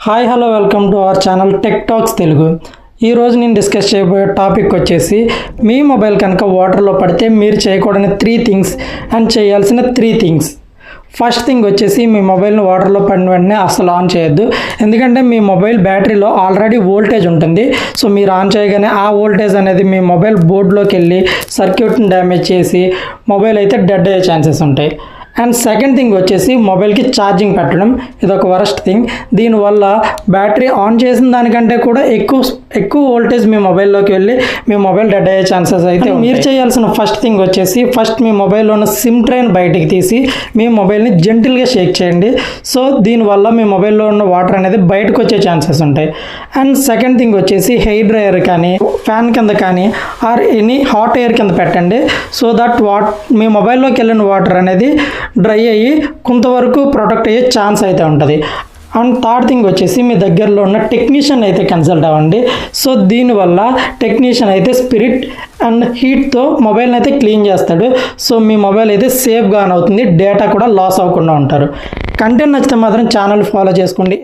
Hi hello welcome to our channel tech talks Telugu. ఈరోజు నేను discuss చేయబోయే టాపిక్ వచ్చేసి మీ మొబైల్ కనుక వాటర్లో పడితే మీరు చేయకూడని 3 థింగ్స్ అండ్ చేయాల్సిన 3 థింగ్స్. ఫస్ట్ థింగ్ వచ్చేసి మీ మొబైల్ని వాటర్లో పడిన వెంటనే అసలు ఆన్ చేయొద్దు. ఎందుకంటే మీ మొబైల్ బ్యాటరీలో ఆల్రెడీ వోల్టేజ్ ఉంటుంది. సో మీరు ఆన్ చేయగానే ఆ వోల్టేజ్ అనేది మీ మొబైల్ బోర్డులోకి వెళ్ళి సర్క్యూట్ని డ్యామేజ్ చేసి మొబైల్ అయితే డెడ్ అయ్యే ఛాన్సెస్ ఉంటాయి. అండ్ సెకండ్ థింగ్ వచ్చేసి మొబైల్కి ఛార్జింగ్ పెట్టడం, ఇదొక వరస్ట్ థింగ్. దీనివల్ల బ్యాటరీ ఆన్ చేసిన దానికంటే కూడా ఎక్కువ వోల్టేజ్ మీ మొబైల్లోకి వెళ్ళి మీ మొబైల్ డెడ్ అయ్యే ఛాన్సెస్ అయితే మీరు చేయాల్సిన ఫస్ట్ థింగ్ వచ్చేసి ఫస్ట్ మీ మొబైల్లో ఉన్న సిమ్ ట్రైన్ బయటికి తీసి మీ మొబైల్ని జెంటిల్గా షేక్ చేయండి. సో దీనివల్ల మీ మొబైల్లో ఉన్న వాటర్ అనేది బయటకు వచ్చే ఛాన్సెస్ ఉంటాయి. అండ్ సెకండ్ థింగ్ వచ్చేసి హెయిర్ డ్రైయర్ కానీ ఫ్యాన్ కింద కానీ ఆర్ ఎనీ హాట్ ఎయిర్ కింద పెట్టండి. సో దట్ మీ మొబైల్లోకి వెళ్ళిన వాటర్ అనేది డ్రై అయ్యి కొంతవరకు ప్రొటెక్ట్ అయ్యే ఛాన్స్ అయితే ఉంటుంది. అండ్ థర్డ్ థింగ్ వచ్చేసి మీ దగ్గరలో ఉన్న టెక్నీషియన్ అయితే కన్సల్ట్ అవ్వండి. సో దీనివల్ల టెక్నీషియన్ అయితే స్పిరిట్ అండ్ హీట్తో మొబైల్ని అయితే క్లీన్ చేస్తాడు. సో మీ మొబైల్ అయితే సేఫ్గా ఆన్ అవుతుంది, డేటా కూడా లాస్ అవ్వకుండా ఉంటారు. కంటెంట్ నచ్చితే మాత్రం ఛానల్ ఫాలో చేసుకోండి.